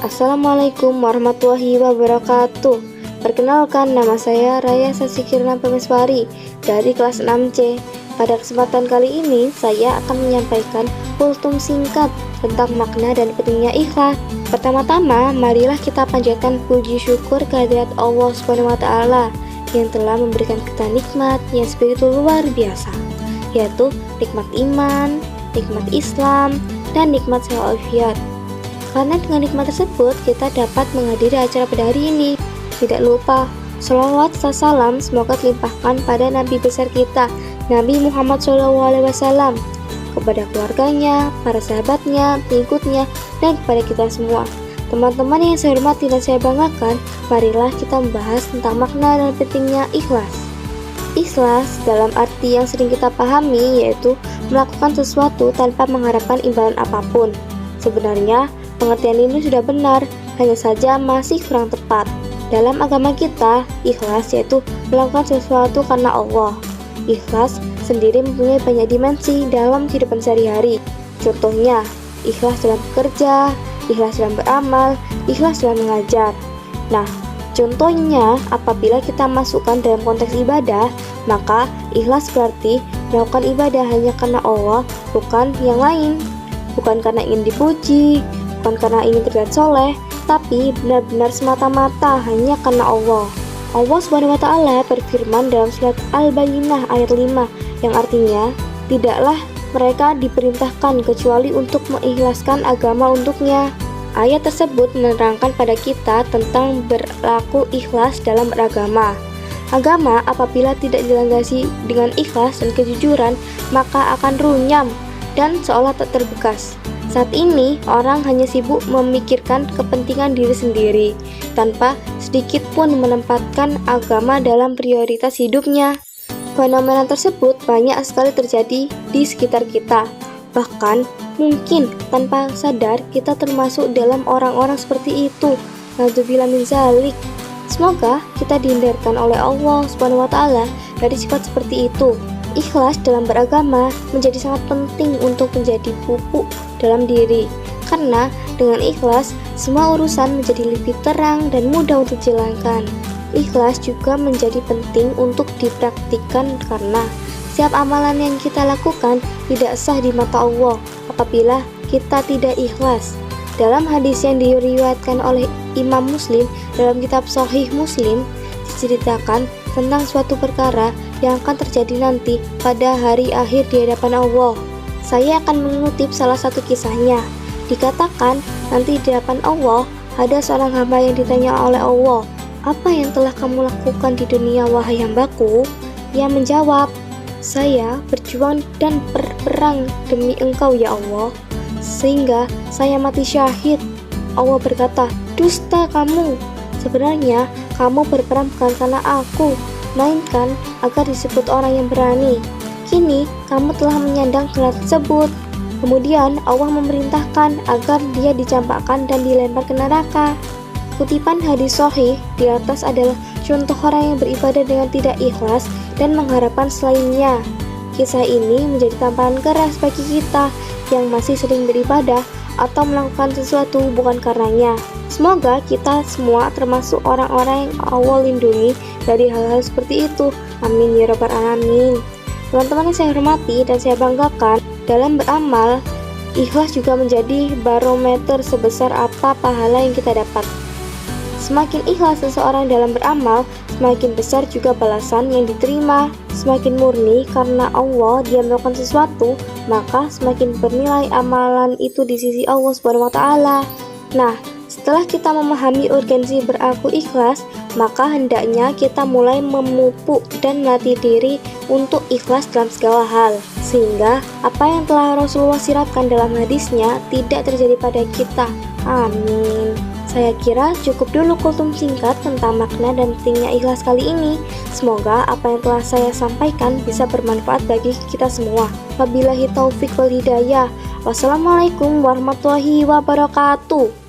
Assalamualaikum warahmatullahi wabarakatuh. Perkenalkan, nama saya Raya Sasikirna Pemeswari dari kelas 6C. Pada kesempatan kali ini, saya akan menyampaikan kultum singkat tentang makna dan pentingnya ikhlas. Pertama-tama, marilah kita panjatkan puji syukur kehadirat Allah SWT yang telah memberikan kita nikmat yang begitu luar biasa, yaitu nikmat iman, nikmat Islam, dan nikmat sehat walafiat. Karena dengan nikmat tersebut, kita dapat menghadiri acara pada hari ini. Tidak lupa, sholawat serta salam semoga dilimpahkan pada Nabi besar kita, Nabi Muhammad SAW, kepada keluarganya, para sahabatnya, pengikutnya, dan kepada kita semua. Teman-teman yang saya hormati dan saya banggakan, marilah kita membahas tentang makna dan pentingnya ikhlas. Ikhlas dalam arti yang sering kita pahami, yaitu melakukan sesuatu tanpa mengharapkan imbalan apapun. Sebenarnya, pengertian ini sudah benar, hanya saja masih kurang tepat. Dalam agama kita, ikhlas yaitu melakukan sesuatu karena Allah. Ikhlas sendiri mempunyai banyak dimensi dalam kehidupan sehari-hari. Contohnya, ikhlas dalam bekerja, ikhlas dalam beramal, ikhlas dalam mengajar. Nah, contohnya apabila kita masukkan dalam konteks ibadah, maka ikhlas berarti melakukan ibadah hanya karena Allah, bukan yang lain. Bukan karena ingin dipuji, bukan karena ingin terlihat soleh, tapi benar-benar semata-mata hanya karena Allah. Allah SWT berfirman dalam surat Al-Bayyinah ayat 5, yang artinya, tidaklah mereka diperintahkan kecuali untuk mengikhlaskan agama untuknya. Ayat tersebut menerangkan pada kita tentang berlaku ikhlas dalam beragama. Agama apabila tidak dilandasi dengan ikhlas dan kejujuran, maka akan runyam dan seolah tak terbekas. Saat ini, orang hanya sibuk memikirkan kepentingan diri sendiri, tanpa sedikit pun menempatkan agama dalam prioritas hidupnya. Fenomena tersebut banyak sekali terjadi di sekitar kita. Bahkan, mungkin tanpa sadar kita termasuk dalam orang-orang seperti itu. Na'udzubillah min dzalik. Semoga kita dihindarkan oleh Allah SWT dari sifat seperti itu. Ikhlas dalam beragama menjadi sangat penting untuk menjadi pupuk dalam diri, karena dengan ikhlas semua urusan menjadi lebih terang dan mudah untuk dijalankan. Ikhlas juga menjadi penting untuk dipraktikkan karena setiap amalan yang kita lakukan tidak sah di mata Allah apabila kita tidak ikhlas. Dalam hadis yang diriwayatkan oleh Imam Muslim dalam kitab Sahih Muslim, diceritakan tentang suatu perkara yang akan terjadi nanti pada hari akhir di hadapan Allah. Saya akan mengutip salah satu kisahnya. Dikatakan nanti di hadapan Allah ada seorang hamba yang ditanya oleh Allah, "Apa yang telah kamu lakukan di dunia, wahai hambaku?" Ia menjawab, "Saya berjuang dan berperang demi Engkau ya Allah, sehingga saya mati syahid." Allah berkata, "Dusta kamu. Sebenarnya kamu berperang bukan karena aku, melainkan agar disebut orang yang berani. Kini kamu telah menyandang gelar tersebut." Kemudian Allah memerintahkan agar dia dicampakkan dan dilempar ke neraka. Kutipan hadis sahih di atas adalah contoh orang yang beribadah dengan tidak ikhlas dan mengharapkan selainnya. Kisah ini menjadi tamparan keras bagi kita yang masih sering beribadah atau melakukan sesuatu bukan karenanya. Semoga kita semua termasuk orang-orang yang Allah lindungi dari hal-hal seperti itu. Amin ya rabbal alamin. Teman-teman yang saya hormati dan saya banggakan, dalam beramal, ikhlas juga menjadi barometer sebesar apa pahala yang kita dapat. Semakin ikhlas seseorang dalam beramal, semakin besar juga balasan yang diterima. Semakin murni karena Allah dia melakukan sesuatu, maka semakin bernilai amalan itu di sisi Allah SWT. Nah, setelah kita memahami urgensi berlaku ikhlas, maka hendaknya kita mulai memupuk dan melatih diri untuk ikhlas dalam segala hal, sehingga apa yang telah Rasulullah siratkan dalam hadisnya tidak terjadi pada kita. Amin. Saya kira cukup dulu kultum singkat tentang makna dan pentingnya ikhlas kali ini. Semoga apa yang telah saya sampaikan bisa bermanfaat bagi kita semua. Wabillahi taufik wal hidayah. Wassalamualaikum warahmatullahi wabarakatuh.